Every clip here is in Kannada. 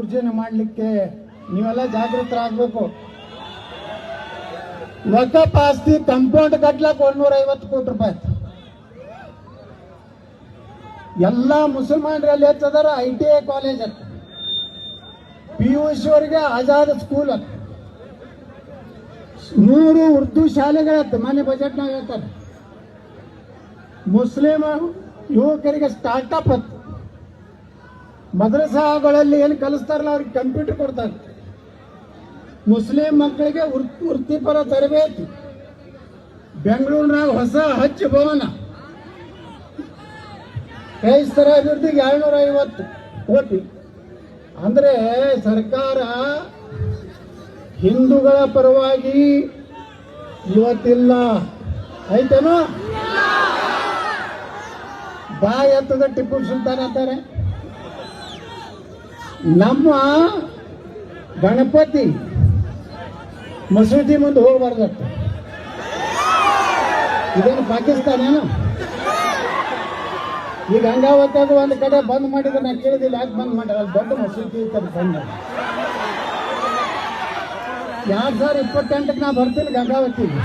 ಯೋಜನೆ ಮಾಡಲಿಕ್ಕೆ ನೀವೆಲ್ಲ ಜಾಗೃತರಾಗಬೇಕು. ವಕಫ್ ಆಸ್ತಿ ಕಂಪೌಂಡ್ ಕಟ್ಲಕ್ಕೆ 150 ಕೋಟಿ ರೂಪಾಯಿ. ಎಲ್ಲ ಮುಸಲ್ಮಾನರಲ್ಲಿ ಹೆಚ್ಚದಾರ ITI ಕಾಲೇಜ್ ಅಂತ, PUC ಅವರಿಗೆ ಆಜಾದ್ ಸ್ಕೂಲ್ ಅಂತ, 100 ಉರ್ದು ಶಾಲೆಗಳತ್ತ. ಮನೆ ಬಜೆಟ್ನಾಗ ಹೇಳ್ತಾರೆ. ಮುಸ್ಲಿಂ ಯುವಕರಿಗೆ ಸ್ಟಾರ್ಟ್ಅಪ್ ಅಂತ, ಮದ್ರಸಾಗಳಲ್ಲಿ ಏನು ಕಲಿಸ್ತಾರಲ್ಲ ಅವ್ರಿಗೆ ಕಂಪ್ಯೂಟರ್ ಕೊಡ್ತಾರೆ. ಮುಸ್ಲಿಂ ಮಕ್ಕಳಿಗೆ ವೃತ್ತಿಪರ ತರಬೇತಿ. ಬೆಂಗಳೂರಿನಾಗ ಹೊಸ ಹಜ್ ಭವನ. ಕ್ರೈಸ್ತರ ಅಭಿವೃದ್ಧಿಗೆ 250 ಕೋಟಿ. ಅಂದ್ರೆ ಸರ್ಕಾರ ಹಿಂದೂಗಳ ಪರವಾಗಿ ಇವತ್ತಿಲ್ಲ. ಐತೇನೋ? ಬಾಯ್ ಎತ್ತದ ಟಿಪ್ಪು ಸುಲ್ತಾನ್ ಅಂತಾರೆ. ನಮ್ಮ ಗಣಪತಿ ಮಸೂದಿ ಮುಂದೆ ಹೋಗಬಾರ್ದತ್ತ. ಇದೇನು ಪಾಕಿಸ್ತಾನ? ಈಗ ಗಂಗಾವತಿಯಾಗ ಒಂದು ಕಡೆ ಬಂದ್ ಮಾಡಿದ್ರೆ ನಾನು ಕೇಳಿದಿಲ್ಲ, ಯಾಕೆ ಬಂದ್ ಮಾಡ್ಯಾರ? ಅಲ್ಲಿ ದೊಡ್ಡ ಮಸೂದಿ ಬಂದ 2028ಕ್ಕೆ ನಾ ಬರ್ತೀನಿ ಗಂಗಾವತಿಗೆ.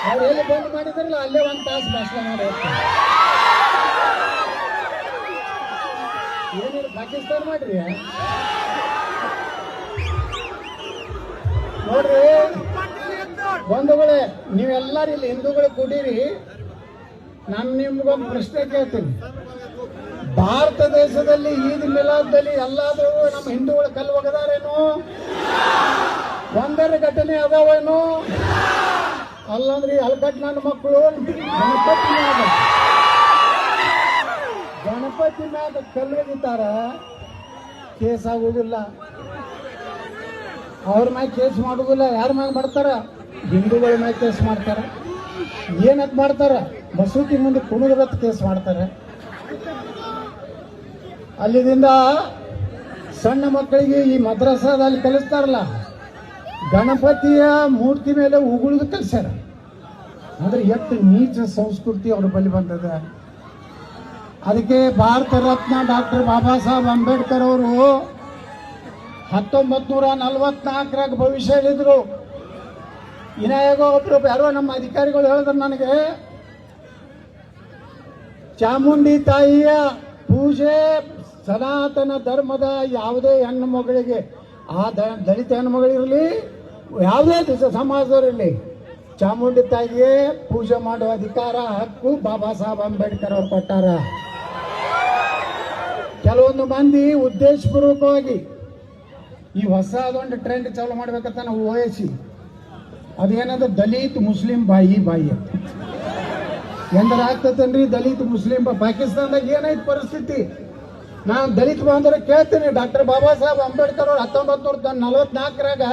ಅವ್ರು ಎಲ್ಲಿ ಬಂದ್ ಮಾಡಿದ್ರಲ್ಲ ಅಲ್ಲೇ 1 ತಾಸು ಭಾಷಣ ಮಾಡಿ ಹೋಗ್ತಾರೆ. ಏನಿಲ್ಲ, ಪಾಕಿಸ್ತಾನ ಮಾಡ್ರಿ. ನೋಡ್ರಿ ಬಂಧುಗಳೇ, ನೀವೆಲ್ಲರೂ ಇಲ್ಲಿ ಹಿಂದೂಗಳು ಕೂಡಿರಿ. ನಾನು ನಿಮ್ಗೊಂದು ಪ್ರಶ್ನೆ ಕೇಳ್ತೀನಿ. ಭಾರತ ದೇಶದಲ್ಲಿ ಈದ್ ಮಿಲಾದ್ದಲ್ಲಿ ಎಲ್ಲಾದ್ರೂ ನಮ್ಮ ಹಿಂದೂಗಳು ಕಲ್ಲು ಒಗದಾರೇನು? ಒಂದರ ಘಟನೆ ಅದಾವೇನು? ಅಲ್ಲಂದ್ರೆ ಹಲ್ಕಟ್ ನನ್ನ ಮಕ್ಕಳು ಗಣಪತಿ ಮ್ಯಾಗ ಕಲ್ಲು ಒಗಿತಾರ, ಕೇಸ್ ಆಗುದಿಲ್ಲ. ಅವ್ರ ಮ್ಯಾಗ ಕೇಸ್ ಮಾಡುದಿಲ್ಲ. ಯಾರ ಮ್ಯಾಗ ಮಾಡ್ತಾರ? ಹಿಂದೂಗಳ ಮ್ಯಾಗ ಕೇಸ್ ಮಾಡ್ತಾರ. ಏನತ್ ಮಾಡ್ತಾರ? ಮಸೂತಿ ಮುಂದೆ ಕುಣಿದ್ರತ್ ಕೇಸ್ ಮಾಡ್ತಾರೆ. ಅಲ್ಲಿದಿಂದ ಸಣ್ಣ ಮಕ್ಕಳಿಗೆ ಈ ಮದ್ರಸಾದಲ್ಲಿ ಕಲಿಸ್ತಾರಲ್ಲ, ಗಣಪತಿಯ ಮೂರ್ತಿ ಮೇಲೆ ಉಗುಳಿದು ಕಲಿಸ್ಯಾರ. ಅಂದ್ರೆ ಎಷ್ಟು ನೀಚ ಸಂಸ್ಕೃತಿ ಅವ್ರ ಬಳಿ ಬಂದದ. ಅದಕ್ಕೆ ಭಾರತ ರತ್ನ ಡಾಕ್ಟರ್ ಬಾಬಾ ಸಾಹೇಬ್ ಅಂಬೇಡ್ಕರ್ ಅವರು 1944 ಭವಿಷ್ಯ ಹೇಳಿದ್ರು. ಇನ್ನಾಗ ಒಬ್ರು ಯಾರೋ ನಮ್ಮ ಅಧಿಕಾರಿಗಳು ಹೇಳಿದ್ರು ನನಗೆ, ಚಾಮುಂಡಿ ತಾಯಿಯ ಪೂಜೆ ಸನಾತನ ಧರ್ಮದ ಯಾವುದೇ ಹೆಣ್ಣು ಮಗಳಿಗೆ, ಆ ದಲಿತ ಹೆಣ್ಣು ಮಗಳಿರಲಿ, ಯಾವುದೇ ಸಮಾಜದವರಿರಲಿ, ಚಾಮುಂಡಿ ತಾಯಿಗೆ ಪೂಜೆ ಮಾಡುವ ಅಧಿಕಾರ, ಹಕ್ಕು ಬಾಬಾ ಸಾಹೇಬ್ ಅಂಬೇಡ್ಕರ್ ಅವರು ಕೊಟ್ಟಾರ. ಕೆಲವೊಂದು ಮಂದಿ ಉದ್ದೇಶಪೂರ್ವಕವಾಗಿ ಈ ಹೊಸದೊಂದು ಟ್ರೆಂಡ್ ಚಾಲು ಮಾಡ್ಬೇಕಂತ ನಾವು ಓಯಸಿ, ಅದೇನದು ದಲಿತ್ ಮುಸ್ಲಿಂ ಬಾಯಿ ಅಂತ ಎಂದ್ರೆ ಆಗ್ತತನ್ರಿ. ದಲಿತ್ ಮುಸ್ಲಿಂ ಪಾಕಿಸ್ತಾನದಾಗ ಏನೈತಿ ಪರಿಸ್ಥಿತಿ? ನಾನು ದಲಿತ ಬಾಂಧವರಿಗೆ ಕೇಳ್ತೀನಿ. ಡಾಕ್ಟರ್ ಬಾಬಾ ಸಾಹೇಬ್ ಅಂಬೇಡ್ಕರ್ ಅವರು 1944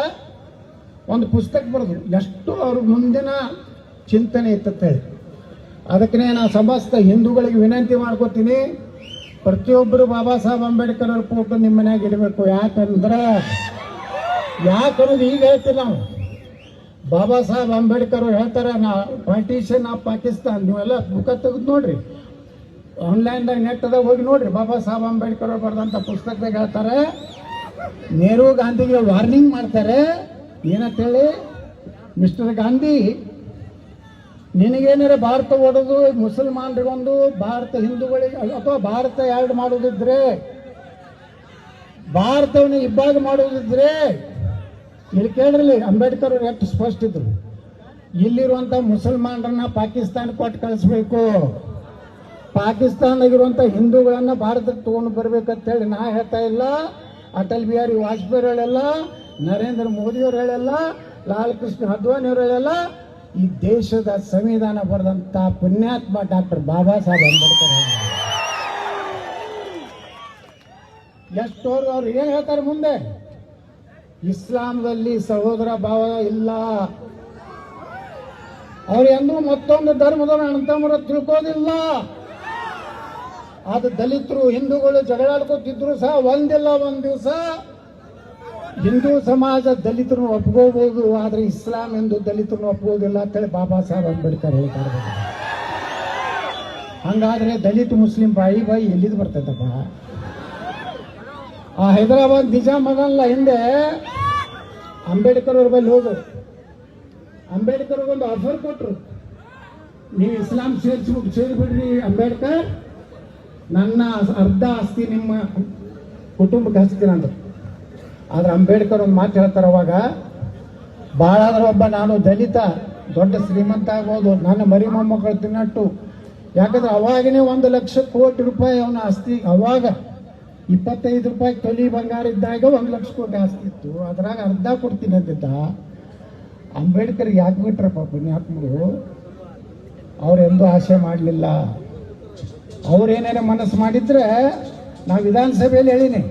ಒಂದು ಪುಸ್ತಕ ಬರೆದ್ರು. ಎಷ್ಟು ಅವ್ರ ಮುಂದಿನ ಚಿಂತನೆ ಇತ್ತ ಹೇಳಿ. ಅದಕ್ಕೆ ನಾನು ಸಮಸ್ತ ಹಿಂದೂಗಳಿಗೆ ವಿನಂತಿ ಮಾಡ್ಕೋತೀನಿ, ಪ್ರತಿಯೊಬ್ಬರು ಬಾಬಾ ಸಾಹೇಬ್ ಅಂಬೇಡ್ಕರ್ ಅವ್ರ ಫೋಟೋ ನಿಮ್ಮ ಮನ್ಯಾಗ ಇಡಬೇಕು. ಯಾಕನ್ನೋದು ಈಗ ಹೇಳ್ತೀವಿ ನಾವು. ಬಾಬಾ ಸಾಹೇಬ್ ಅಂಬೇಡ್ಕರ್ ಅವ್ರು ಹೇಳ್ತಾರೆ, ಪಾರ್ಟಿಷನ್ ಆಫ್ ಪಾಕಿಸ್ತಾನ್. ನೀವೆಲ್ಲ ಬುಕ್ ತೆಗೆದು ನೋಡ್ರಿ, ಆನ್ಲೈನ್ದಾಗ ನೆಟ್ದಾಗ ಹೋಗಿ ನೋಡ್ರಿ. ಬಾಬಾ ಸಾಹೇಬ್ ಅಂಬೇಡ್ಕರ್ ಅವ್ರು ಬರೆದಂಥ ಪುಸ್ತಕದಾಗ ಹೇಳ್ತಾರೆ, ನೆಹರು ಗಾಂಧಿಗೆ ವಾರ್ನಿಂಗ್ ಮಾಡ್ತಾರೆ. ಏನಂತ ಹೇಳಿ, ಮಿಸ್ಟರ್ ಗಾಂಧಿ, ನಿನಗೇನಾರ ಭಾರತ ಒಡೆದು ಮುಸಲ್ಮಾನರಿಗೊಂದು, ಭಾರತ ಹಿಂದೂಗಳಿಗೆ ಅಥವಾ ಭಾರತ ಎರಡು ಮಾಡೋದಿದ್ರೆ, ಭಾರತವನ್ನು ಇಬ್ಬಾಗ ಮಾಡೋದಿದ್ರೆ, ಇಲ್ಲಿ ಕೇಳ್ರಿ, ಅಂಬೇಡ್ಕರ್ ಅವ್ರು ಎಷ್ಟು ಸ್ಪಷ್ಟ ಇದ್ರು. ಇಲ್ಲಿರುವಂತ ಮುಸಲ್ಮಾನರನ್ನ ಪಾಕಿಸ್ತಾನ ಕೊಟ್ಟು ಕಳಿಸ್ಬೇಕು, ಪಾಕಿಸ್ತಾನದಾಗಿರುವಂತ ಹಿಂದೂಗಳನ್ನ ಭಾರತಕ್ಕೆ ತಗೊಂಡು ಬರ್ಬೇಕಂತ ಹೇಳಿ ನಾ ಹೇಳ್ತಾ ಇಲ್ಲ, ಅಟಲ್ ಬಿಹಾರಿ ವಾಜಪೇಯಿ ಹೇಳಲ್ಲ, ನರೇಂದ್ರ ಮೋದಿ ಅವರು ಹೇಳಲ್ಲ, ಲಾಲ್ ಕೃಷ್ಣ ಅದ್ವಾನಿ ಅವರು ಹೇಳಲ್ಲ. ಈ ದೇಶದ ಸಂವಿಧಾನ ಬರೆದಂತ ಪುಣ್ಯಾತ್ಮ ಡಾಕ್ಟರ್ ಬಾಬಾ ಸಾಹೇಬ್ ಅಂಬೇಡ್ಕರ್ ಎಷ್ಟೋರು ಅವ್ರು ಏನ್ ಹೇಳ್ತಾರೆ ಮುಂದೆ, ಇಸ್ಲಾಂದಲ್ಲಿ ಸಹೋದರ ಭಾವ ಇಲ್ಲ. ಅವ್ರು ಎಂದೂ ಮತ್ತೊಂದು ಧರ್ಮದವರು ಅಣ್ಣತಮ್ಮರ ತಿಳ್ಕೋದಿಲ್ಲ. ಅದು ದಲಿತರು ಹಿಂದೂಗಳು ಜಗಳಾಡ್ಕೋತಿದ್ರು ಸಹ ಒಂದಿಲ್ಲ ಒಂದ್ ದಿವಸ ಹಿಂದೂ ಸಮಾಜ ದಲಿತರನ್ನು ಒಪ್ಕೋಬಹುದು, ಆದ್ರೆ ಇಸ್ಲಾಂ ಎಂದು ದಲಿತರನ್ನು ಒಪ್ಕೋದಿಲ್ಲ ಅಂತೇಳಿ ಬಾಬಾ ಸಾಹೇಬ್ ಅಂಬೇಡ್ಕರ್ ಹೇಳ್ತಾರೆ. ಹಂಗಾದ್ರೆ ದಲಿತ ಮುಸ್ಲಿಂ ಬಾಯಿ ಬಾಯಿ ಎಲ್ಲಿದ್ದು ಬರ್ತೈತಪ್ಪ? ಆ ಹೈದರಾಬಾದ್ ನಿಜಾಮ್ ಅದಲ್ಲ ಹಿಂದೆ, ಅಂಬೇಡ್ಕರ್ ಅವ್ರ ಬಳಿ ಹೋಗು. ಅಂಬೇಡ್ಕರ್ ಒಂದು ಆಫರ್ ಕೊಟ್ರು, ನೀವು ಇಸ್ಲಾಂ ಸೇರಿಬಿಡ್ರಿ ಅಂಬೇಡ್ಕರ್, ನನ್ನ ಅರ್ಧ ಆಸ್ತಿ ನಿಮ್ಮ ಕುಟುಂಬಕ್ಕೆ ಹಚ್ತೀನಿ ಅಂದ್ರು. ಆದ್ರೆ ಅಂಬೇಡ್ಕರ್ ಒಂದು ಮಾತು ಹೇಳ್ತಾರೆ ಅವಾಗ, ಭಾಳ ಆದ್ರೆ ಒಬ್ಬ ನಾನು ದಲಿತ ದೊಡ್ಡ ಶ್ರೀಮಂತ ಆಗ್ಬೋದು, ನನ್ನ ಮರಿ ಮೊಮ್ಮಕ್ಕಳು ತಿನ್ನಟ್ಟು. ಯಾಕಂದ್ರೆ ಅವಾಗನೇ 1,00,000 ಕೋಟಿ ರೂಪಾಯಿ ಅವನ ಆಸ್ತಿ. ಅವಾಗ 25 ರೂಪಾಯಿ ತೊಲಿ ಬಂಗಾರ ಇದ್ದಾಗ 1,00,000 ಕೋಟಿ ಆಸ್ತಿ ಇತ್ತು. ಅದ್ರಾಗ ಅರ್ಧ ಕೊಡ್ತೀನಿ ಅಂತಿದ್ದ. ಅಂಬೇಡ್ಕರ್ ಯಾಕೆ ಬಿಟ್ರಪ್ಪ ಪುಣ್ಯಾತ್ಮರು? ಅವರೆಂದೂ ಆಸೆ ಮಾಡಲಿಲ್ಲ. ಅವ್ರೇನೇನೋ ಮನಸ್ಸು ಮಾಡಿದ್ರೆ, ನಾವು ವಿಧಾನಸಭೆಯಲ್ಲಿ ಹೇಳಿನಿ,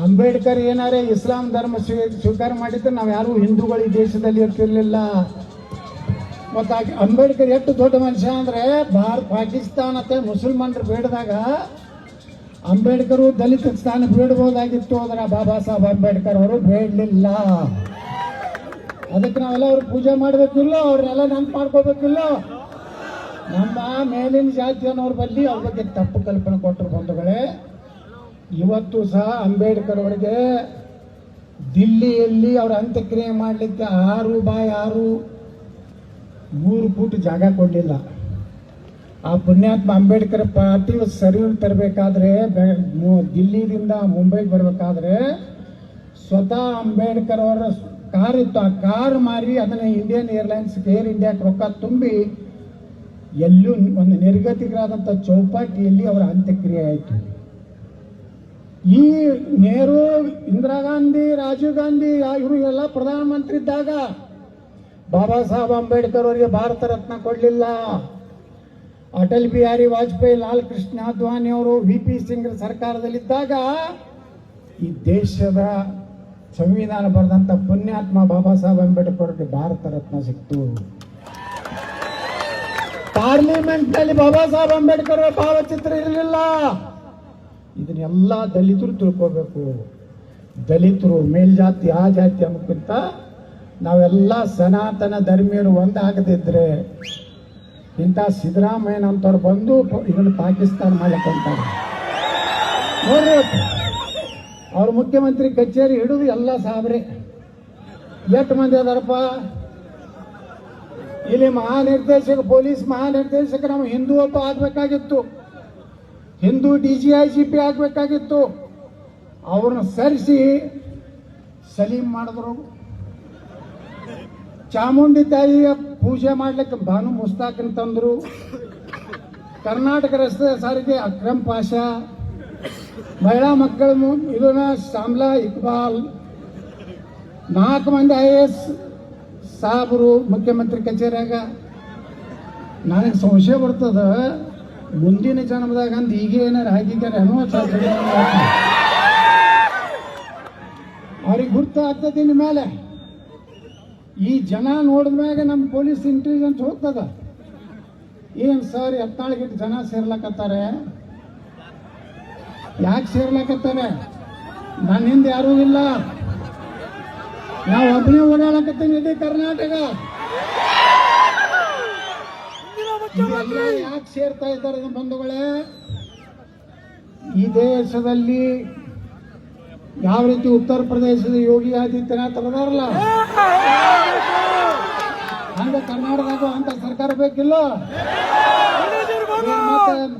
ಅಂಬೇಡ್ಕರ್ ಏನಾರೇ ಇಸ್ಲಾಂ ಧರ್ಮ ಸ್ವೀಕಾರ ಮಾಡಿದ್ರೆ ನಾವು ಯಾರು ಹಿಂದೂಗಳು ಈ ದೇಶದಲ್ಲಿ ಇರ್ತಿರ್ಲಿಲ್ಲ. ಮತ್ತು ಅಂಬೇಡ್ಕರ್ ಎಷ್ಟು ದೊಡ್ಡ ಮನುಷ್ಯ ಅಂದರೆ, ಪಾಕಿಸ್ತಾನ ಮುಸಲ್ಮಾನರು ಬೇಡದಾಗ ಅಂಬೇಡ್ಕರ್ ದಲಿತ ಸ್ಥಾನ ಬೇಡಬಹುದಾಗಿತ್ತು. ಅದರ ಬಾಬಾ ಸಾಹೇಬ್ ಅಂಬೇಡ್ಕರ್ ಅವರು ಬೇಡಲಿಲ್ಲ. ಅದಕ್ಕೆ ನಾವೆಲ್ಲ ಅವ್ರಿಗೆ ಪೂಜೆ ಮಾಡಬೇಕಿಲ್ಲ, ಅವ್ರನ್ನೆಲ್ಲ ನೆನಪು ಮಾಡ್ಕೋಬೇಕಿಲ್ಲ. ನಮ್ಮ ಮೇಲಿನ ಜಾತಿಯನ್ನವ್ರ ಬಲ್ಲಿ ಅವ್ರ ಬಗ್ಗೆ ತಪ್ಪು ಕಲ್ಪನೆ ಕೊಟ್ಟರು ಬಂಧುಗಳೇ. ಇವತ್ತು ಸಹ ಅಂಬೇಡ್ಕರ್ ಅವರಿಗೆ ದಿಲ್ಲಿಯಲ್ಲಿ ಅವರ ಅಂತ್ಯಕ್ರಿಯೆ ಮಾಡಲಿಕ್ಕೆ 6x6 3 ಫೂಟ್ ಜಾಗ ಕೊಡಲಿಲ್ಲ. ಆ ಪುಣ್ಯಾತ್ಮ ಅಂಬೇಡ್ಕರ್ ಪಾರ್ಟಿ ಸರಿ ತರಬೇಕಾದ್ರೆ, ದಿಲ್ಲಿಯಿಂದ ಮುಂಬೈಗೆ ಬರಬೇಕಾದ್ರೆ ಸ್ವತಃ ಅಂಬೇಡ್ಕರ್ ಅವರ ಕಾರ್ ಇತ್ತು. ಆ ಕಾರ್ ಮಾರಿ ಅದನ್ನು ಇಂಡಿಯನ್ ಏರ್ಲೈನ್ಸ್ ಏರ್ ಇಂಡಿಯಾಕ್ಕೆ ರೊಕ್ಕ ತುಂಬಿ ಎಲ್ಲೂ ಒಂದು ನಿರ್ಗತಿಕರಾದಂಥ ಚೌಪಾಟಿಯಲ್ಲಿ ಅವರ ಅಂತ್ಯಕ್ರಿಯೆ ಆಯಿತು. ಈ ನೆಹರು, ಇಂದಿರಾ ಗಾಂಧಿ, ರಾಜೀವ್ ಗಾಂಧಿ ಇವರು ಎಲ್ಲ ಪ್ರಧಾನಮಂತ್ರಿ ಇದ್ದಾಗ ಬಾಬಾ ಸಾಹೇಬ್ ಅಂಬೇಡ್ಕರ್ ಅವರಿಗೆ ಭಾರತ ರತ್ನ ಕೊಡಲಿಲ್ಲ. ಅಟಲ್ ಬಿಹಾರಿ ವಾಜಪೇಯಿ, ಲಾಲ್ ಕೃಷ್ಣ ಅದ್ವಾನಿ ಅವರು, VP ಸಿಂಗ್ ಸರ್ಕಾರದಲ್ಲಿದ್ದಾಗ ಈ ದೇಶದ ಸಂವಿಧಾನ ಬರೆದಂಥ ಪುಣ್ಯಾತ್ಮ ಬಾಬಾ ಸಾಹೇಬ್ ಅಂಬೇಡ್ಕರ್ ಅವರಿಗೆ ಭಾರತ ರತ್ನ ಸಿಕ್ತು. ಪಾರ್ಲಿಮೆಂಟ್ನಲ್ಲಿ ಬಾಬಾ ಸಾಹೇಬ್ ಅಂಬೇಡ್ಕರ್ ಅವರ ಭಾವಚಿತ್ರ ಇರಲಿಲ್ಲ. ಇದನ್ನೆಲ್ಲ ದಲಿತರು ತಿಳ್ಕೋಬೇಕು. ದಲಿತರು ಮೇಲ್ಜಾತಿ ಆ ಜಾತಿ ಅನ್ನೋಕ್ಕಿಂತ ನಾವೆಲ್ಲ ಸನಾತನ ಧರ್ಮೀಯರು ಒಂದಾಗದಿದ್ರೆ ಇಂಥ ಸಿದ್ದರಾಮಯ್ಯನಂತವ್ರು ಬಂದು ಇದನ್ನು ಪಾಕಿಸ್ತಾನ ಮಾಡ್ಲಿಕ್ಕಂತಾರೆ ನೋಡ್ರಿ. ಅವ್ರ ಮುಖ್ಯಮಂತ್ರಿ ಕಚೇರಿ ಹಿಡಿದು ಎಲ್ಲ ಸಾಬ್ರೆ ಎಷ್ಟು ಮಂದಿ ಅದಾರಪ್ಪ ಇಲ್ಲಿ. ಮಹಾನಿರ್ದೇಶಕ, ಪೊಲೀಸ್ ಮಹಾನಿರ್ದೇಶಕ ನಾವು ಹಿಂದೂ ಒಬ್ಬ ಆಗ್ಬೇಕಾಗಿತ್ತು, ಹಿಂದೂ DGIGP ಆಗ್ಬೇಕಾಗಿತ್ತು. ಅವ್ರನ್ನ ಸರಿಸಿ ಸಲೀಂ ಮಾಡಿದ್ರು. ಚಾಮುಂಡಿ ತಾಯಿಯ ಪೂಜೆ ಮಾಡ್ಲಿಕ್ಕೆ ಭಾನು ಮುಸ್ತಾಕನ್ ತಂದ್ರು. ಕರ್ನಾಟಕ ರಸ್ತೆ ಸಾರಿಗೆ ಅಕ್ರಮ್ ಪಾಷಾ, ಮಹಿಳಾ ಮಕ್ಕಳು ಇದನ್ನ ಶಾಮ್ಲಾ ಇಕ್ಬಾಲ್, 4 ಮಂದಿ IAS ಸಾಬ್ರು ಮುಖ್ಯಮಂತ್ರಿ ಕಚೇರಿಯಾಗ. ನನಗೆ ಸಂಶಯ ಬರ್ತದ, ಮುಂದಿನ ಜನ್ಮದಾಗ ಅಂದ್ ಈಗ ಏನಾರು ಆಗಿದ್ದಾರೆ ಅನ್ನೋ ಅವ್ರಿಗೆ ಗುರ್ತು ಆಗ್ತದೆ. ಇನ್ನು ಮೇಲೆ ಈ ಜನ ನೋಡಿದ್ಮ್ಯಾಗ ನಮ್ಮ ಪೊಲೀಸ್ ಇಂಟೆಲಿಜೆನ್ಸ್ ಹೋಗ್ತದ. ಏನು ಸರ್ 14 ಜನ ಸೇರ್ಲಕತ್ತಾರೆ, ಯಾಕೆ ಸೇರ್ಲಕತ್ತಾರೆ? ನನ್ನ ಹಿಂದೆ ಯಾರೂ ಇಲ್ಲ, ನಾವು ಒಬ್ಬನೇ ಓಡಾಡಕತ್ತೀನಿ ಇಡೀ ಕರ್ನಾಟಕ. ಯಾಕೆ ಸೇರ್ತಾ ಇದ್ದಾರೆ ಬಂಧುಗಳೇ? ಈ ದೇಶದಲ್ಲಿ ಯಾವ ರೀತಿ ಉತ್ತರ ಪ್ರದೇಶದ ಯೋಗಿ ಆದಿತ್ಯನಾಥ್ ಅದಾರಲ್ಲ, ಹಂಗ ಕರ್ನಾಟಕದಾಗ ಅಂತ ಸರ್ಕಾರ ಬೇಕಿಲ್ಲ.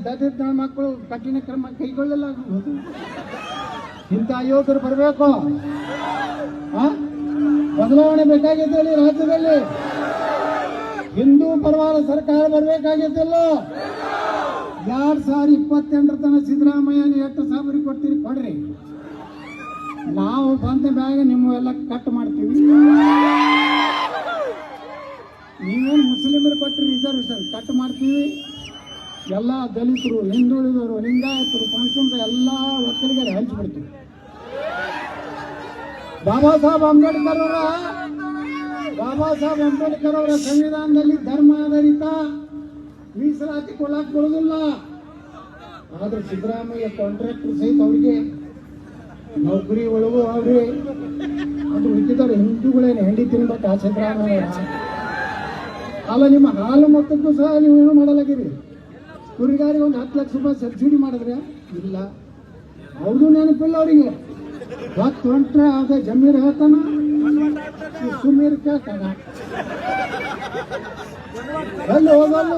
ದಲಿತ ಮಕ್ಕಳು ಕಠಿಣ ಕ್ರಮ ಕೈಗೊಳ್ಳಲ್ಲ. ಇಂಥ ಯುವಕರು ಬರಬೇಕು, ಬದಲಾವಣೆ ಬೇಕಾಗಿದ್ದಲ್ಲಿ ರಾಜ್ಯದಲ್ಲಿ. ಹಿಂದೂ ಪರವಾದ ಸರ್ಕಾರ ಬರಬೇಕಾಗಿದ್ದಿಲ್ಲ. 2028 ತನಕ ಸಿದ್ದರಾಮಯ್ಯನ ಎಷ್ಟು ಸಾವಿರ ಕೊಡ್ತೀರಿ ಕೊಡ್ರಿ, ನಾವು ಬಂದ ಮ್ಯಾಗ ನಿಮ್ಮೆಲ್ಲ ಕಟ್ ಮಾಡ್ತೀವಿ. ನೀವೇನು ಮುಸ್ಲಿಮರು ಕೊಟ್ಟರೆ ರಿಸರ್ವೇಶನ್ ಕಟ್ ಮಾಡ್ತೀವಿ. ಎಲ್ಲ ದಲಿತರು, ಹಿಂದುಳಿದವರು, ಲಿಂಗಾಯತರು, ಪಂಚಮರು ಎಲ್ಲ ಒಕ್ಕಲಿಗರು ಹಂಚಿಬಿಡ್ತೀವಿ. ಬಾಬಾ ಸಾಹೇಬ್ ಅಂಬೇಡ್ಕರ್ ಅವರ ಸಂವಿಧಾನದಲ್ಲಿ ಧರ್ಮ ಆಧಾರಿತ ಮೀಸಲಾತಿ ಕೊಡಕ್ಕೆ ಕೊಡೋದಿಲ್ಲ. ಆದ್ರೆ ಸಿದ್ದರಾಮಯ್ಯ ಕಾಂಟ್ರಾಕ್ಟರ್ ಸಹಿತ ಅವರಿಗೆ ನೌಕರಿ ಒಳಗೂ ಅವ್ರಿ ಅದು ಹುಟ್ಟಿದವರು ಹಿಂದೂಗಳೇನು ಹೆಂಡಿ ತಿನ್ಬೇಕು. ಆ ಸಿದ್ದರಾಮಯ್ಯ ಅಲ್ಲ, ನಿಮ್ಮ ಹಾಲು ಮೊತ್ತಕ್ಕೂ ಸಹ ನೀವು ಏನು ಮಾಡಲಾಗಿರಿ. ಕುರಿಗಾರಿಗೆ ಒಂದು 10 ಲಕ್ಷ ರೂಪಾಯಿ ಸಬ್ಸಿಡಿ ಮಾಡಿದ್ರೆ ಇಲ್ಲ, ಅವ್ರದ್ದು ನೆನಪಿಲ್ಲ ಅವರಿಗೆ. ಹೊತ್ತು ಹೊಂಟ್ರೆ ಅದೇ ಜಮೀರ್ ಹೇಳ್ತಾನ, ಸುಮೀರ್ ಕೇಳ್ತಾನ, ಅಲ್ಲಿ ಹೋಗಲ್ಲ.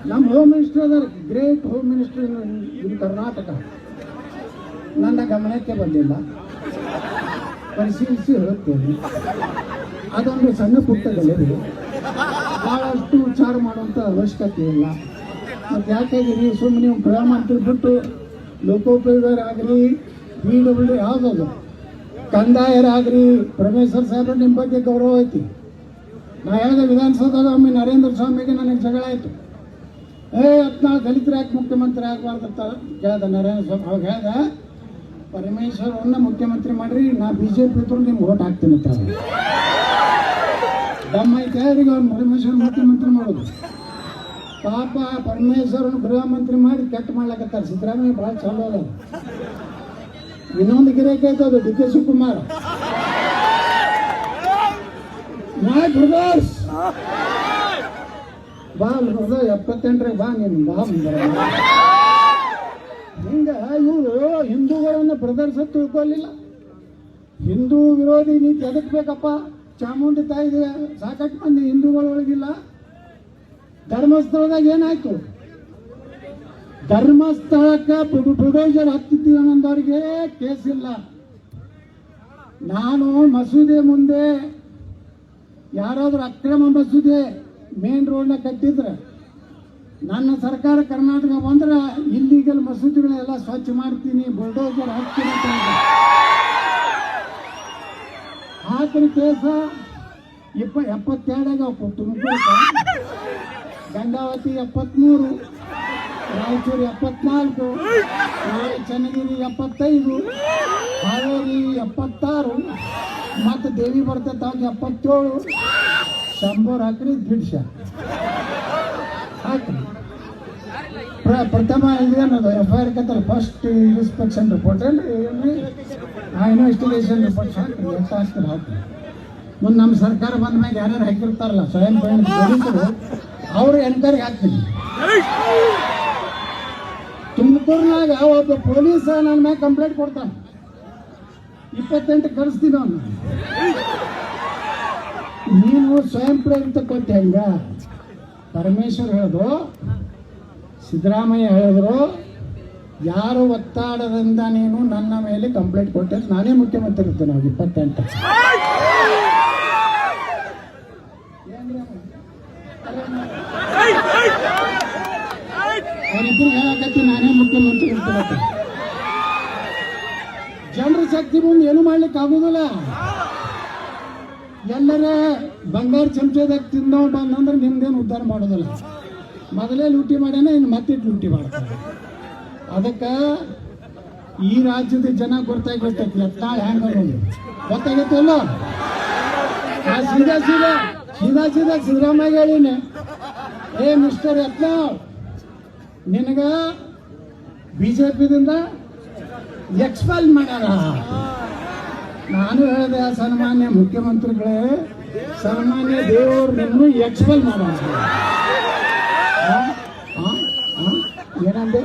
ನಮ್ಮ ಹೋಮ್ ಮಿನಿಸ್ಟರ್ ಅದಾರ, ಗ್ರೇಟ್ ಹೋಮ್ ಮಿನಿಸ್ಟರ್ ಇನ್ ಕರ್ನಾಟಕ, ನನ್ನ ಗಮನಕ್ಕೆ ಬಂದಿಲ್ಲ, ಪರಿಶೀಲಿಸಿ ಹೇಳುತ್ತೇನೆ. ಅದೊಂದು ಸಣ್ಣ ಪುಟ್ಟದಲ್ಲಿ ಭಾಳಷ್ಟು ವಿಚಾರ ಮಾಡುವಂಥ ಅವಶ್ಯಕತೆ ಇಲ್ಲ. ಮತ್ತು ಯಾಕಾಗಿರಿ ಸುಮ್ಮನೆ ನೀವು ಗೃಹ ಮಂತ್ರಿ ಬಿಟ್ಟು ಲೋಕೋಪಯೋಗರಾಗಲಿ, PWD ಯಾವುದದು ಕಂದಾಯರಾಗ್ರಿ, ಪರಮೇಶ್ವರ್ ಸಾಹೇಬ್ರ ನಿಮ್ಮ ಬಗ್ಗೆ ಗೌರವ ಐತಿ. ನಾ ಹೇಳಿದೆ ವಿಧಾನಸೌಧದಾಗ ಒಮ್ಮೆ ನರೇಂದ್ರ ಸ್ವಾಮಿಗೆ ನನಗೆ ಜಗಳ ಆಯಿತು. 14 ದಲಿತರು ಯಾಕೆ ಮುಖ್ಯಮಂತ್ರಿ ಆಗಬಾರ್ದಂತ ಕೇಳ್ದ ನರೇಂದ್ರ ಸ್ವಾಮಿ. ಅವಾಗ ಹೇಳ್ದ, ಪರಮೇಶ್ವರನ್ನ ಮುಖ್ಯಮಂತ್ರಿ ಮಾಡ್ರಿ, ನಾ BJP ಇದ್ರು ನಿಮ್ಗೆ ಓಟ್ ಹಾಕ್ತೀನಿ ಅಂತ. ದಮ್ಮ ಐತೆ ಅವ್ರಿಗೆ ಅವ್ರು ಪರಮೇಶ್ವರ್ ಮುಖ್ಯಮಂತ್ರಿ ಮಾಡೋದು. ಪಾಪ ಪರಮೇಶ್ವರನ್ನು ಗೃಹ ಮಂತ್ರಿ ಮಾಡಿ ಕೆಟ್ಟ ಮಾಡ್ಲಕತ್ತಾರ. ಸಿದ್ದರಾಮಯ್ಯ ಭಾಳ ಚಲೋ ಅದ. ಇನ್ನೊಂದು ಗಿರಾಕಿ ಆಯ್ತದು DK ಶಿವಕುಮಾರ್. ಮೈ ಬ್ರದರ್ಸ್ ಬಾ ಬ್ರದರ್, 78 ಬಾ ನೀನು ಬಾ. ಹಿಂಗ ಇವರು ಹಿಂದೂಗಳನ್ನು ಬ್ರದರ್ಸ್ ತಿಳ್ಕೊಳ್ಳಿಲ್ಲ. ಹಿಂದೂ ವಿರೋಧಿ ನೀತಿ ಎದಕ್ಕೆ ಬೇಕಪ್ಪ? ಚಾಮುಂಡಿ ತಾಯಿದೆ ಸಾಕಷ್ಟು ಮಂದಿ ಹಿಂದೂಗಳೊಳಗಿಲ್ಲ. ಧರ್ಮಸ್ಥಳದಾಗ ಏನಾಯ್ತು? ಧರ್ಮಸ್ಥಳಕ್ಕೆ ಬುಲ್ಡೋಜರ್ ಹತ್ತಿದ್ದೀವಿ ಅನ್ನೋದವ್ರಿಗೆ ಕೇಸ್ ಇಲ್ಲ. ನಾನು ಮಸೂದೆ ಮುಂದೆ ಯಾರಾದ್ರೂ ಅಕ್ರಮ ಮಸೂದೆ ಮೇನ್ ರೋಡ್ನ ಕಟ್ಟಿದ್ರೆ, ನನ್ನ ಸರ್ಕಾರ ಕರ್ನಾಟಕ ಬಂದ್ರೆ ಇಲ್ಲಿಗಲ್ ಮಸೂದಿಗಳೆಲ್ಲ ಸ್ವಚ್ಛ ಮಾಡ್ತೀನಿ, ಬುಲ್ಡೋಜರ್ ಹಾಕ್ತೀನಿ ಅಂತ ಹಾಕಿನ ಕೇಸ 72 ತುಮಕೂರು, ಗಂಗಾವತಿ 73, ರಾಯಚೂರು 74, ಚನ್ನಗಿರಿ 75, ಹಾವೇರಿ 76, ಮತ್ತು ದೇವಿ ಬರ್ತೈತೆ 77. ಶಂಭರ್ ಹಾಕ್ರಿ, ದಿಡ್ಶ ಹಾಕ್ರಿ. ಪ್ರಥಮ ಇದೇನದು FIR ಕತ್ತಲ್ಲ, ಫಸ್ಟ್ ಇನ್ಸ್ಪೆಕ್ಷನ್ ರಿಪೋರ್ಟ್ ಏನ್ರಿ, ಇನ್ವೆಸ್ಟಿಗೇಷನ್ ರಿಪೋರ್ಟ್ ಹಾಕ್ರಿ, ಎಷ್ಟು ಹಾಕ್ತಾರೆ ಹಾಕ್ರಿ. ಮುಂದೆ ನಮ್ಮ ಸರ್ಕಾರ ಬಂದ ಮೇಲೆ ಯಾರ್ಯಾರು ಹಾಕಿರ್ತಾರಲ್ಲ ಸ್ವಯಂ ಪ್ರೇರಿತರು, ಅವರು ಎನ್ಕ್ವೈರಿ ಹಾಕ್ತೀನಿ. ತುಮಕೂರಿನಾಗ ಒಬ್ಬ ಪೊಲೀಸ ನನ್ನ ಮೇಲೆ ಕಂಪ್ಲೇಂಟ್ ಕೊಡ್ತಾನೆ, 28 ಕಳಿಸ್ತೀನಿ ಅವನು. ನೀನು ಸ್ವಯಂ ಪ್ರೇರಿತ ಕೊಟ್ಟೆ ಹೆಂಗ? ಪರಮೇಶ್ವರ್ ಹೇಳಿದ್ರು, ಸಿದ್ದರಾಮಯ್ಯ ಹೇಳಿದ್ರು, ಯಾರು ಒತ್ತಡದಿಂದ ನೀನು ನನ್ನ ಮೇಲೆ ಕಂಪ್ಲೇಂಟ್ ಕೊಟ್ಟೆ, ನಾನೇ ಮುಖ್ಯಮಂತ್ರಿ ಇರ್ತೇನೆ. ನಾವು 28 ಅವರಿಬ್ಬರು ಹೇಳಕತ್ತಿ ನಾನೇ ಮುಖ್ಯಮಂತ್ರಿ ಇರ್ತೇನೆ. ಜನರ ಶಕ್ತಿ ಮುಂದೆ ಏನು ಮಾಡ್ಲಿಕ್ಕೆ ಆಗುದಿಲ್ಲ. ಎಲ್ಲರೇ ಬಂಗಾರ ಚಮಚದಾಗ ತಿಂದೋಂಡು ಅಂದ್ರೆ ನಿಮ್ದೇನು ಉದ್ಧಾರ ಮಾಡೋದಿಲ್ಲ. ಮೊದಲೇ ಲೂಟಿ ಮಾಡ್ಯಾನ, ಇನ್ನು ಮತ್ತೆ ಲೂಟಿ ಮಾಡ್ತಾರೆ. ಅದಕ್ಕೆ ಈ ರಾಜ್ಯದ ಜನ ಗೊತ್ತಾಗ್ಬಿಟ್ಟೈತಿ ಎತ್ತಾಳ ಹೆಂಗ ಗೊತ್ತಾಗೈತಲ್ಲ. ಸೀದಾ ಸೀದಾ ಸಿದ್ದರಾಮಯ್ಯ ಹೇಳಿನಿ, ಮಿಸ್ಟರ್ ಯತ್ನಾಳ್, ನಿನಗ BJPದಿಂದ ಎಕ್ಸ್ಪೆಲ್ ಮಾಡ್ಯಾರ. ನಾನು ಹೇಳಿದೆ, ಸನ್ಮಾನ್ಯ ಮುಖ್ಯಮಂತ್ರಿಗಳೇ, ಸನ್ಮಾನ್ಯ ದೇವರು ನಿಮ್ಮನ್ನು ಎಕ್ಸ್ಪೆಲ್ ಮಾಡ್ಯಾರ. ಏನಂದೆ?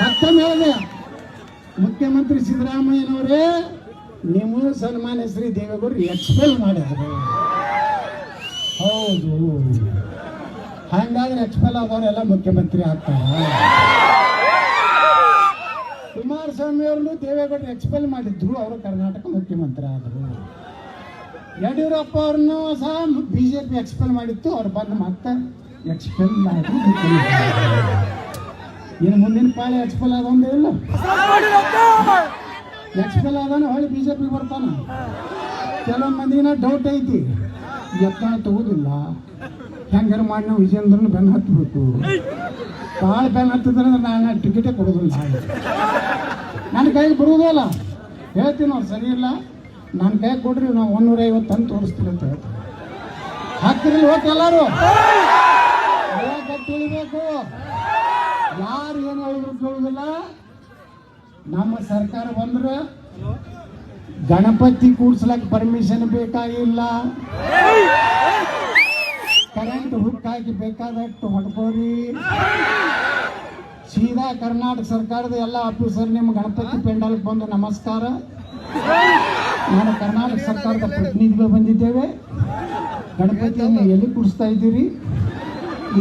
ಮತ್ತೊಮ್ಮೆ ಹೇಳಿದೆ, ಮುಖ್ಯಮಂತ್ರಿ ಸಿದ್ದರಾಮಯ್ಯನವರೇ, ನೀವು ಸನ್ಮಾನ್ಯ ಶ್ರೀ ದೇವೇಗೌಡರು ಎಕ್ಸ್ಪೆಲ್ ಮಾಡ್ಯಾರ. ಹೌದು, ಹಂಗಾದ್ರೆ ಎಕ್ಸ್ಪೆಲ್ ಆದವರೆಲ್ಲ ಮುಖ್ಯಮಂತ್ರಿ ಆಗ್ತಾರ. ಕುಮಾರಸ್ವಾಮಿ ಅವ್ರನ್ನು ದೇವೇಗೌಡರು ಎಕ್ಸ್ಪೆಲ್ ಮಾಡಿದ್ರು, ಅವರು ಕರ್ನಾಟಕ ಮುಖ್ಯಮಂತ್ರಿ ಆದರು. ಯಡಿಯೂರಪ್ಪ ಅವ್ರನ್ನು ಸಹ BJP ಎಕ್ಸ್ಪೆಲ್ ಮಾಡಿತ್ತು, ಅವ್ರು ಬಂದು ಮತ್ತೆ ಎಕ್ಸ್ಪೆಲ್ ಮಾಡಿ ಇನ್ನು ಮುಂದಿನ ಪಾಳೆ ಎಕ್ಸ್ಪೆಲ್ ಆದೊಂದೇ ಇಲ್ಲ. ಎಕ್ಸ್ಪೆಲ್ ಆದಾನ ಹೊಳ್ಳಿ BJP ಬರ್ತಾನ. ಕೆಲವು ಮಂದಿನ ಡೌಟ್ ಐತಿ, ಯತ್ನಾಳ ತಗೋದಿಲ್ಲ, ಹೆಂಗಾರ ಮಾಡಿ ನಾವು ವಿಜೇಂದ್ರನ ಬೆನ್ನು ಹತ್ತಬೇಕು. ಭಾಳ ಬೆನ್ನು ಹತ್ತಿದ್ರೆ ನಾನು ಟಿಕೆಟೇ ಕೊಡೋದಿಲ್ಲ, ನನ್ನ ಕೈಗೆ ಬರುವುದಲ್ಲ. ಹೇಳ್ತೀನಿ, ಅವ್ರು ಸರಿ ಇಲ್ಲ, ನನ್ನ ಕೈ ಕೊಡ್ರಿ, ನಾವು 150 ತಂದು ತೋರಿಸ್ತೀವಿ ಅಂತ ಹೇಳ್ತೀವಿ. ಹಾಕ್ತಿರಲಿ ಹೋಗಿ ಎಲ್ಲರೂ ತಿಳಿಬೇಕು. ಯಾರು ಏನು ಹೇಳಿದ್ರು ಕೇಳುವುದಿಲ್ಲ. ನಮ್ಮ ಸರ್ಕಾರ ಬಂದ್ರೆ ಗಣಪತಿ ಕೂಡ್ಸ್ಲಕ್ ಪರ್ಮಿಷನ್ ಬೇಕಾಗಿಲ್ಲ, ಕರೆಂಟ್ ಬೇಕಾದಷ್ಟು ಹುಕ್ ಹಾಕಿ ಬೇಕಾದಷ್ಟು ಹೊಡ್ಕೋರಿ. ಸೀದಾ ಕರ್ನಾಟಕ ಸರ್ಕಾರದ ಎಲ್ಲ ಆಫೀಸರ್ ನಿಮ್ಮ ಗಣಪತಿ ಪೆಂಡಾಲ್ಗೆ ಬಂದು ನಮಸ್ಕಾರ. ನಾನು ಕರ್ನಾಟಕ ಸರ್ಕಾರದ ಪ್ರತಿನಿಧಿಗಳು ಬಂದಿದ್ದೇವೆ. ಗಣಪತಿಯನ್ನು ಎಲ್ಲಿ ಕೂಡಿಸ್ತಾ ಇದ್ದೀರಿ,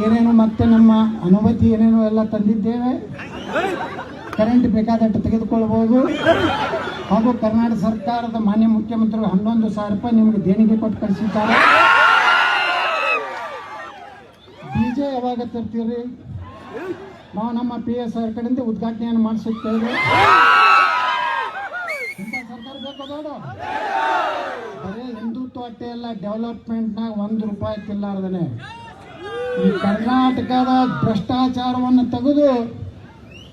ಏನೇನು ಮತ್ತೆ ನಮ್ಮ ಅನುಮತಿ ಏನೇನು ಎಲ್ಲ ತಂದಿದ್ದೇವೆ. ಕರೆಂಟ್ ಬೇಕಾದಷ್ಟು ತೆಗೆದುಕೊಳ್ಬೋದು. ಹಾಗೂ ಕರ್ನಾಟಕ ಸರ್ಕಾರದ ಮಾನ್ಯ ಮುಖ್ಯಮಂತ್ರಿಗಳು 11,000 ರೂಪಾಯಿ ನಿಮಗೆ ದೇಣಿಗೆ ಕೊಟ್ಟು ಕಳಿಸಿದ್ದಾರೆ. ಡಿಜೆ ಯಾವಾಗ ತರ್ತೀರಿ? ನಾವು ನಮ್ಮ PSR ಕಡೆಯಿಂದ ಉದ್ಘಾಟನೆಯನ್ನು ಮಾಡಿಸುತ್ತೇವೆ. ಇಂಥ ಸರ್ಕಾರ ಬೇಕು ಬೇಡ? ಬರೀ ಹಿಂದುತ್ವ ಅಟ್ಟೆ ಎಲ್ಲ ಡೆವಲಪ್ಮೆಂಟ್ನಾಗ 1 ರೂಪಾಯಿ ತಿಲ್ಲಾರ್ದನೆ ಈ ಕರ್ನಾಟಕದ ಭ್ರಷ್ಟಾಚಾರವನ್ನು ತೆಗೆದು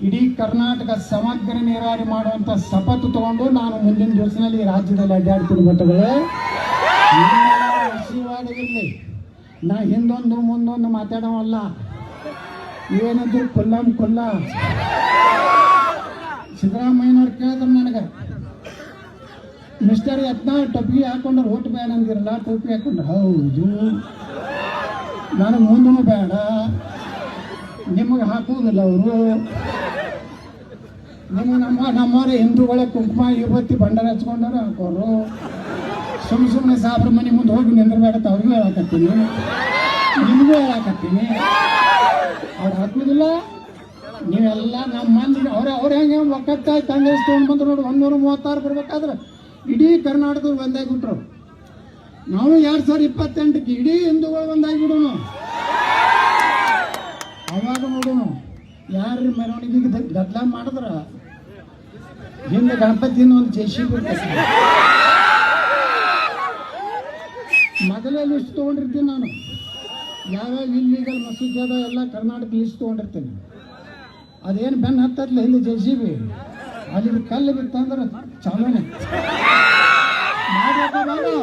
ಇಡೀ ಕರ್ನಾಟಕ ಸಮಗ್ರ ನೀರಾವರಿ ಮಾಡುವಂತ ಶಪಥ ತಗೊಂಡು ನಾನು ಮುಂದಿನ ದಿವಸದಲ್ಲಿ ರಾಜ್ಯದಲ್ಲಿ ಅಡ್ಡಾಡ್ತೀನಿ. ಗೊತ್ತಗಳೇ, ಆಶೀರ್ವಾದವಿರಲಿ. ನಾ ಹಿಂದೊಂದು ಮುಂದೊಂದು ಮಾತಾಡೋವಲ್ಲ. ಏನಾದ್ರು ಕೊಲ್ಲ ಸಿದ್ದರಾಮಯ್ಯನವ್ರು ಕೇಳಿದ್ರು ನನಗೆ, ಮಿಸ್ಟರ್ ಯತ್ನಾಳ್ ಟೊಪ್ಪಿ ಹಾಕೊಂಡ್ರೆ ಓಟ್ ಬೇಡ ಅಂದಿರಲ್ಲ, ಟೋಪಿ ಹಾಕೊಂಡ್ರೆ ಹೌದು, ನನಗೆ ಮುಂದೂ ಬೇಡ, ನಿಮಗೆ ಹಾಕುವುದಿಲ್ಲ ಅವರು. ನಮ್ಮವರೇ ಹಿಂದೂಗಳೇ ಕುಂಕುಮ ಯುವತಿ ಭಂಡಾರ ಹಚ್ಕೊಂಡವ್ರು ಹಾಕೋರು. ಸುಮ್ಮನೆ ಸಾಬ್ರ ಮನೆ ಮುಂದೆ ಹೋಗಿ ನಿಂದ್ರಬೇಡತ್ತ ಅವ್ರಿಗೂ ಹೇಳಾಕತ್ತೀನಿ, ನಿಮಗೂ ಹೇಳಾಕತ್ತೀನಿ. ಅವ್ರು ಹಾಕುವುದಿಲ್ಲ. ನೀವೆಲ್ಲ ನಮ್ಮ ಮಂದಿ ಅವ್ರ ಹೆಂಗೆ ಒಕ್ಕಟ್ಟಾಗಿ ಕಾಂಗ್ರೆಸ್ ತೊಗೊಂಡು ಬಂದ್ರು ನೋಡಿ. 136 ಬರ್ಬೇಕಾದ್ರೆ ಇಡೀ ಕರ್ನಾಟಕದಲ್ಲಿ ಒಂದಾಗಿಬಿಟ್ರು. ನಾವು 2028ಕ್ಕೆ ಇಡೀ ಹಿಂದೂಗಳು ಒಂದಾಗಿಬಿಡೋನು. ಅವಾಗ ನೋಡೋನು ಯಾರ ಮೆರವಣಿಗೆಗೆ ಗದ್ದಲ ಮಾಡಿದ್ರ ಹಿಂದೆ ಗಣಪತಿಯಿಂದ ಒಂದು JCB ಮೊದಲೇ ಲಿಸ್ಟ್ ತೊಗೊಂಡಿರ್ತೀನಿ ನಾನು. ಯಾವ್ಯಾವ ಇಲ್ಲೀಗಲ್ ಮಸೂದೆ ಅದ ಎಲ್ಲ ಕರ್ನಾಟಕ ಲಿಸ್ಟ್ ತೊಗೊಂಡಿರ್ತೀನಿ. ಅದೇನು ಬೆನ್ನ ಹತ್ತಲ್ಲ ಹಿಂದೆ JCB ಅಲ್ಲಿ ಕಲ್ಲು ಬಿತ್ತಂದ್ರೆ ಚಾಲನೆ ಮಾಡಬೇಕು.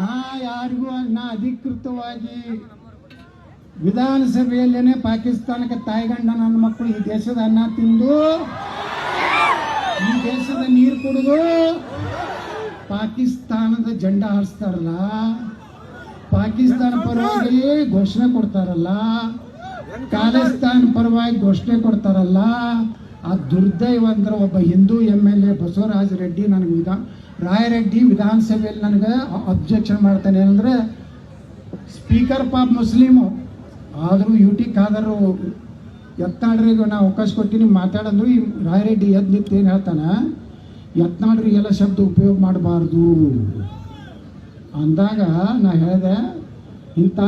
ನಾ ಯಾರಿಗೂ ನಾ ಅಧಿಕೃತವಾಗಿ ವಿಧಾನಸಭೆಯಲ್ಲೇನೆ ಪಾಕಿಸ್ತಾನಕ್ಕೆ ತಾಯಿಗಂಡ ನನ್ನ ಮಕ್ಕಳು ಈ ದೇಶದ ಅನ್ನ ತಿಂದು ಈ ದೇಶದ ನೀರು ಕುಡಿದು ಪಾಕಿಸ್ತಾನದ ಜೆಂಡಾ ಹಾರಿಸ್ತಾರಲ್ಲ, ಪಾಕಿಸ್ತಾನ ಪರವಾಗಿ ಘೋಷಣೆ ಕೊಡ್ತಾರಲ್ಲ, ಖಾಲಿಸ್ತಾನ ಪರವಾಗಿ ಘೋಷಣೆ ಕೊಡ್ತಾರಲ್ಲ, ಆ ದುರ್ದೈವ ಅಂದ್ರೆ ಒಬ್ಬ ಹಿಂದೂ MLA ಬಸವರಾಜ ರೆಡ್ಡಿ ನನಗೆ ರಾಯರೆಡ್ಡಿ ವಿಧಾನಸಭೆಯಲ್ಲಿ ನನಗೆ ಅಬ್ಜೆಕ್ಷನ್ ಮಾಡ್ತಾನೆ ಅಂದರೆ, ಸ್ಪೀಕರ್ ಪಾಪ ಮುಸ್ಲಿಮು ಆದರೂ UT ಖಾದರು ಯತ್ನಾಳ್ರಿಗೆ ನಾವು ಅವಕಾಶ ಕೊಟ್ಟಿನಿ ಮಾತಾಡಂದ್ರು. ಈ ರಾಯರೆಡ್ಡಿ ಎದ್ದು ನಿಂತು ಏನು ಹೇಳ್ತಾನೆ, ಯತ್ನಾಳ್ರಿಗೆಲ್ಲ ಶಬ್ದ ಉಪಯೋಗ ಮಾಡಬಾರ್ದು ಅಂದಾಗ ನಾ ಹೇಳಿದೆ, ಇಂಥ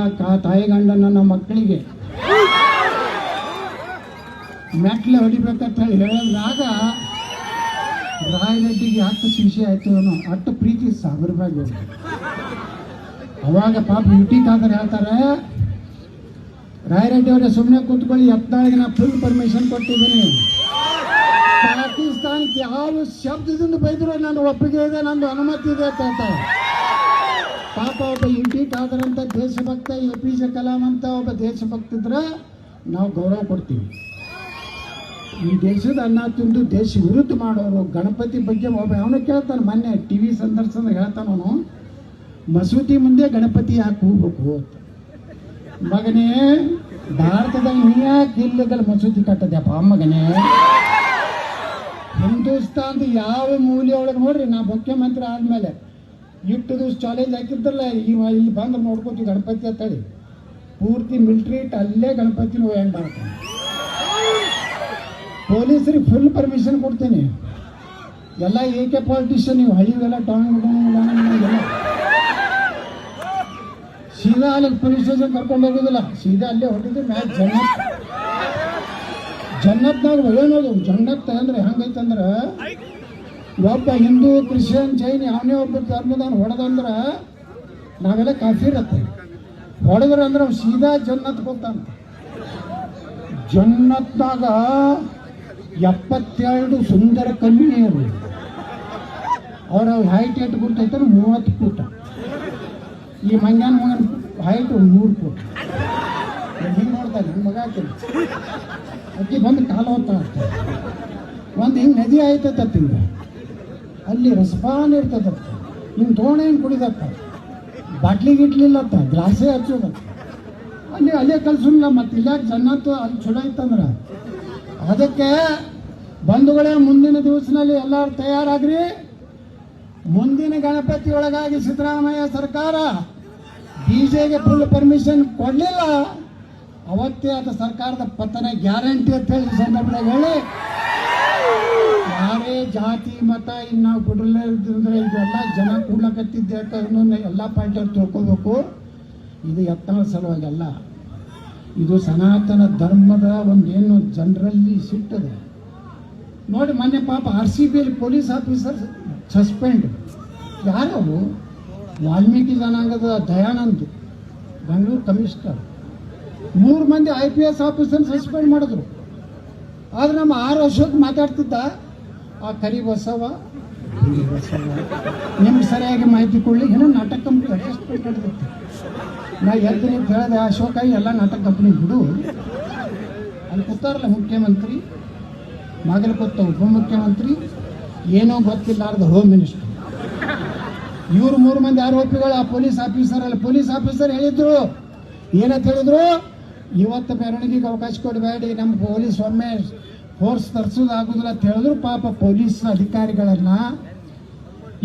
ತಾಯಿಗಂಡನ ನಮ್ಮ ಮಕ್ಕಳಿಗೆ ಮೆಟ್ಲೆ ಹೊಡಿಬೇಕಂತ ಹೇಳಿದಾಗ ರಾಯರೆಡ್ಡಿಗೆ ಅಷ್ಟು ಶಿಕ್ಷೆ ಆಯ್ತು ಅನ್ನೋ ಅಷ್ಟು ಪ್ರೀತಿ ಸಾಗರವಾಗಿ. ಅವಾಗ ಪಾಪ UT ಖಾದರ್ ಹೇಳ್ತಾರೆ, ರಾಯರೆಡ್ಡಿ ಅವರೇ ಸುಮ್ಮನೆ ಕೂತ್ಕೊಳ್ಳಿ, ಯತ್ನಾಳಿಗೆ ನಾ ಫುಲ್ ಪರ್ಮಿಷನ್ ಕೊಟ್ಟಿದ್ದೀನಿ. ಪಾಕಿಸ್ತಾನಕ್ಕೆ ಯಾವ ಶಬ್ದದಿಂದ ಬೈದ್ರು ನಾನು ಒಪ್ಪಿಗೆ ಇದೆ, ನಂದು ಅನುಮತಿ ಇದೆ ಅಂತ ಹೇಳ್ತಾರೆ. ಪಾಪ ಒಬ್ಬ UT ಖಾದರ್ ಅಂತ ದೇಶಭಕ್ತ, APJ ಕಲಾಂ ಅಂತ ಒಬ್ಬ ದೇಶಭಕ್ತ ಇದ್ರೆ ನಾವು ಗೌರವ ಕೊಡ್ತೀವಿ. ಈ ದೇಶದ ಅನ್ನ ತಿಂದು ದೇಶ ವಿರುದ್ಧ ಮಾಡೋರು ಗಣಪತಿ ಬಗ್ಗೆ ಒಬ್ಬ ಅವನು ಕೇಳ್ತಾನೆ. ಮೊನ್ನೆ TV ಸಂದರ್ಶನ ಹೇಳ್ತಾನವನು, ಮಸೂತಿ ಮುಂದೆ ಗಣಪತಿ ಯಾಕೆ ಹೋಗ್ಬೇಕು ಅಂತ. ಮಗನೇ, ಭಾರತದಲ್ಲಿ ನೀ ಯಾಕೆ ಇಲ್ಲದಲ್ಲ ಮಸೂತಿ ಕಟ್ಟದ್ಯಪ್ಪ ಮಗನೇ? ಹಿಂದೂಸ್ತಾನದ ಯಾವ ಮೂಲೆ ಒಳಗೆ ನೋಡ್ರಿ, ನಾ ಮುಖ್ಯಮಂತ್ರಿ ಆದ್ಮೇಲೆ ಇಟ್ಟು ದಿವಸ ಚಾಲೆಂಜ್ ಹಾಕಿದ್ದಲ್ಲ, ಇಲ್ಲಿ ಬಂದ್ರೆ ನೋಡ್ಕೋತೀವಿ ಗಣಪತಿ ಅಂತೇಳಿ, ಪೂರ್ತಿ ಮಿಲ್ಟ್ರಿ ಇಟ್ಟು ಅಲ್ಲೇ ಗಣಪತಿನ ಎಂಡ್ ಆಗ್ತಾನೆ. ಪೊಲೀಸರಿಗೆ ಫುಲ್ ಪರ್ಮಿಷನ್ ಕೊಡ್ತೀನಿ. ಎಲ್ಲ AK ಪಾಲಿಟಿಷಿಯನ್ ನೀವು ಹೈವೆಲ್ಲ ಎಲ್ಲ ಸೀದಾ ಅಲ್ಲಿ ಪೊಲೀಸ್ ಸ್ಟೇಷನ್ ಕರ್ಕೊಂಡು ಹೋಗೋದಿಲ್ಲ, ಸೀದಾ ಅಲ್ಲೇ ಹೊಟ್ಟಿದ್ದು ಮ್ಯಾಚ್ ಜನ್ನತ್ನಾಗ ಏನೋದು. ಜನ್ನತ್ ಅಂದ್ರೆ ಹೆಂಗೈತಂದ್ರೆ, ಒಬ್ಬ ಹಿಂದೂ ಕ್ರಿಶ್ಚಿಯನ್ ಜೈನ್ ಯಾವನೇ ಒಬ್ಬ ಧರ್ಮದವನು ಹೊಡೆದಂದ್ರೆ ನಾವೆಲ್ಲ ಕಾಫಿ ಇರತ್ತೆ. ಹೊಡೆದ್ರೆ ಅಂದ್ರೆ ಅವ್ನು ಸೀದಾ ಜನ್ನತ್ಗೆ ಹೋಗ್ತಾನೆ. ಜನ್ನತ್ನಾಗ 72 ಸುಂದರ ಕನ್ಯೆಯರು. ಅವ್ರ ಹೈಟ್ ಎಷ್ಟು ಗುರ್ತೈತಾರೆ 30 ಫೂಟ. ಈ ಮಂಗ್ಯಾನ ಮಗನ ಹೈಟ್ 3 ಫೂಟ್. ಹಿಂಗೆ ನೋಡ್ತಾರೆ, ಹಿಂಗೆ ಮಗ ಹಾಕಿ ಅಕ್ಕಿ ಬಂದು ಕಾಲು ಹೋಗ್ತಾ ಇರ್ತಾರೆ. ಒಂದು ಹಿಂಗೆ ನದಿ ಆಯ್ತತ್ತಿಂದ ಅಲ್ಲಿ ರಸಪಾನ ಇರ್ತದತ್ತ, ಹಿಂಗೆ ತೋಣೆ ಹಿಂಗೆ ಕುಡಿದತ್ತ. ಬಾಟ್ಲಿ ಗಿಟ್ಲಿಲ್ಲ ಅಂತ ಗ್ಲಾಸೇ ಹಚ್ಚೋದು ಅಲ್ಲೇ ಕಲ್ಸಲ್ಲ. ಮತ್ತೆ ಇಲ್ಲಾಕೆ ಜನ್ನತ್ತು ಅಲ್ಲಿ ಚಲೋ ಇತ್ತಂದ್ರೆ ಅದಕ್ಕೆ ಬಂಧುಗಳೇ, ಮುಂದಿನ ದಿವಸದಲ್ಲಿ ಎಲ್ಲರೂ ತಯಾರಾಗ್ರಿ. ಮುಂದಿನ ಗಣಪತಿ ಒಳಗಾಗಿ ಸಿದ್ದರಾಮಯ್ಯ ಸರ್ಕಾರ ಡಿಜೆಗೆ ಫುಲ್ ಪರ್ಮಿಷನ್ ಕೊಡಲಿಲ್ಲ, ಅವತ್ತೇ ಅದು ಸರ್ಕಾರದ ಪತನ ಗ್ಯಾರಂಟಿ ಅಂತ ಹೇಳಿ ಈ ಸಂದರ್ಭದಾಗ ಹೇಳಿ, ಯಾರೇ ಜಾತಿ ಮತ ಇನ್ನು ನಾವು ಕೊಡಲೇ ಇದ್ರೆ ಇದೆಲ್ಲ ಜನ ಕೂಡ್ಲಕತ್ತಿದ್ದೆ ಅಂತ ಎಲ್ಲ ಪಾಯಿಂಟ್ ತಿಳ್ಕೋಬೇಕು. ಇದು ಯತ್ನಾಳ ಸಲುವಾಗಿ ಅಲ್ಲ, ಇದು ಸನಾತನ ಧರ್ಮದ ಒಂದೇನು ಜನರಲ್ಲಿ ಸಿಟ್ಟದೆ ನೋಡಿ. ಮೊನ್ನೆ ಪಾಪ RCB ಪೊಲೀಸ್ ಆಫೀಸರ್ ಸಸ್ಪೆಂಡ್. ಯಾರವರು? ವಾಲ್ಮೀಕಿ ಜನಾಂಗದ ದಯಾನಂದ್, ಬೆಂಗಳೂರು ಕಮಿಷನರ್. 3 ಮಂದಿ IPS ಆಫೀಸರ್ ಸಸ್ಪೆಂಡ್ ಮಾಡಿದ್ರು. ಆದ್ರೆ ನಮ್ಮ R ಅಶೋಕ್ ಮಾತಾಡ್ತಿದ್ದ, ಆ ಕರಿ ಬಸವ ನಿಮ್ಗೆ ಸರಿಯಾಗಿ ಮಾಹಿತಿ ಕೊಡ್ಲಿ, ಏನೋ ನಾಟಕ ಕಂಪ್ನಿ ಅಡ್ಜಸ್ಟ್ಮೆಂಟ್ ನಡೆದಿತ್ತು. ನಾ ಎದ್ದು ನೀವು ಹೇಳಿದೆ, ಅಶೋಕ ಎಲ್ಲ ನಾಟಕ ಕಂಪ್ನಿ ಬಿಡು. ಅಲ್ಲಿ ಕೂತಾರಲ್ಲ ಮುಖ್ಯಮಂತ್ರಿ, ಮಗಲು ಕೂತ ಉಪಮುಖ್ಯಮಂತ್ರಿ, ಏನೋ ಗೊತ್ತಿಲ್ಲಾರ್ದ ಹೋಮ್ ಮಿನಿಸ್ಟರ್, ಇವರು 3 ಮಂದಿ ಆರೋಪಿಗಳು. ಆ ಪೊಲೀಸ್ ಆಫೀಸರ್ ಹೇಳಿದ್ರು, ಏನಂತ ಹೇಳಿದ್ರು, ಇವತ್ತು ಮೆರವಣಿಗೆಗೆ ಅವಕಾಶ ಕೊಡಬೇಡಿ, ನಮ್ಮ ಪೊಲೀಸ್ ಒಮ್ಮೆ ಫೋರ್ಸ್ ತರಿಸೋದಾಗುದಿಲ್ಲ ಅಂತ ಹೇಳಿದ್ರು. ಪಾಪ ಪೊಲೀಸ್ ಅಧಿಕಾರಿಗಳನ್ನ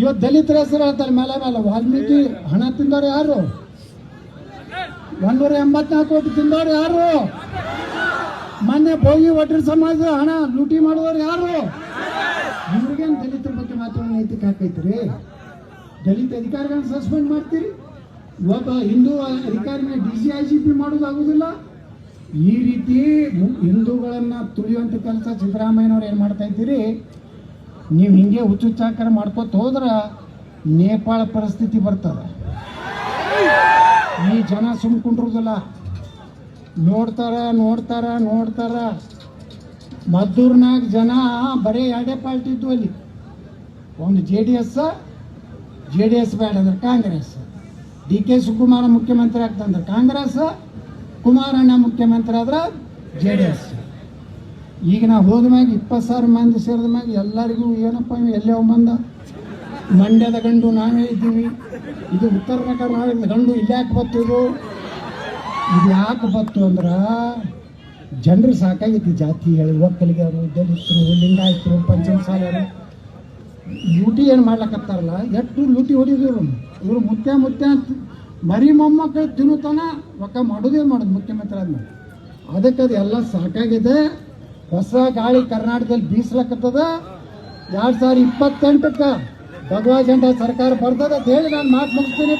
ಇವತ್ತು ದಲಿತರ ಹೆಸರು ಹೇಳ್ತಾರೆ ಮೇಲೆ ವಾಲ್ಮೀಕಿ ಹಣ ತಿಂದವ್ರು ಯಾರು? 184 ಕೋಟಿ ತಿಂದವ್ರು ಯಾರು? ಮೊನ್ನೆ ಭೋಗಿ ಒಟ್ರ ಸಮಾಜ ಹಣ ಲೂಟಿ ಮಾಡಿದವ್ರು ಯಾರು? ಇವ್ರಿಗೇನು ದಲಿತರ ಬಗ್ಗೆ ಮಾತಾಡೋ ನೈತಿಕ ಹಾಕೈತ್ರಿ? ದಲಿತ ಅಧಿಕಾರಿಗಳನ್ನ ಸಸ್ಪೆಂಡ್ ಮಾಡ್ತೀರಿ, ಒಬ್ಬ ಹಿಂದೂ ಅಧಿಕಾರಿನ DCIGP ಮಾಡೋದಾಗುದಿಲ್ಲ. ಈ ರೀತಿ ಹಿಂದೂಗಳನ್ನ ತುಳಿಯುವಂಥ ಕೆಲಸ ಸಿದ್ದರಾಮಯ್ಯನವ್ರು ಏನು ಮಾಡ್ತಾ ಇದ್ದೀರಿ? ನೀವು ಹಿಂಗೆ ಹುಚ್ಚುಚ್ಚಾಕರ ಮಾಡ್ಕೊತ ಹೋದ್ರೆ ನೇಪಾಳ ಪರಿಸ್ಥಿತಿ ಬರ್ತದೆ. ಈ ಜನ ಸುಮ್ಕೊಂಡ್ರುದಿಲ್ಲ, ನೋಡ್ತಾರ. ಮದ್ದೂರ್ನಾಗ ಜನ ಬರೀ 2 ಪಾರ್ಟಿ ಇದ್ವು ಅಲ್ಲಿ. ಒಂದು JDS ಬೇಡ ಅಂದ್ರೆ ಕಾಂಗ್ರೆಸ್, DK ಶಿವಕುಮಾರ ಮುಖ್ಯಮಂತ್ರಿ ಆಗ್ತಂದ್ರೆ ಕಾಂಗ್ರೆಸ್, ಕುಮಾರಣ್ಣ ಮುಖ್ಯಮಂತ್ರಿ ಆದ್ರೆ JDS. ಈಗ ನಾವು ಹೋದ ಮ್ಯಾಗ 20,000 ಮಂದಿ ಸೇರಿದ ಮ್ಯಾಗ ಎಲ್ಲರಿಗೂ ಏನಪ್ಪ ಎಲ್ಲೇ ಬಂದ ಮಂಡ್ಯದ ಗಂಡು ನಾವೇ ಇದ್ದೀವಿ, ಇದು ಉತ್ತರ ಕರ್ನಾಟಕದ ಗಂಡು ಇಲ್ಲಿ ಯಾಕೆ ಬತ್ತಿದ್ರು? ಇದು ಯಾಕೆ ಬತ್ತು ಅಂದ್ರೆ ಜನರು ಸಾಕಾಗೈತಿ. ಜಾತಿ ಹೇಳಿ ಒಕ್ಕಲಿಗರು, ದಲಿತರು, ಲಿಂಗಾಯತರು, ಪಂಚಮಸಾಲರು ಲೂಟಿ ಏನು ಮಾಡ್ಲಕತ್ತಾರಲ್ಲ, ಎಷ್ಟು ಲೂಟಿ ಹೊಡಿದ್ರು ಇವರು. ಮುತ್ಯ ಮರಿ ಮೊಮ್ಮಕ್ಕಳು ತಿನ್ನುತ್ತಾನ ಒಕ್ಕ ಮಾಡೋದು ಮುಖ್ಯಮಂತ್ರಿ ಆದ್ಮೇಲೆ. ಅದಕ್ಕೆ ಅದು ಎಲ್ಲ ಸಾಕಾಗಿದೆ. ಹೊಸ ಗಾಳಿ ಕರ್ನಾಟಕದಲ್ಲಿ ಬೀಸ್ಲಕತ್ತದ. 2028ಕ್ಕೆ ಭಗವಾ ಜೆಂಡಾ ಸರ್ಕಾರ ಬರ್ತದೆ ಅಂತ ಹೇಳಿ ನಾನು ಮಾತು ಮುಗಿಸ್ತೀನಿ.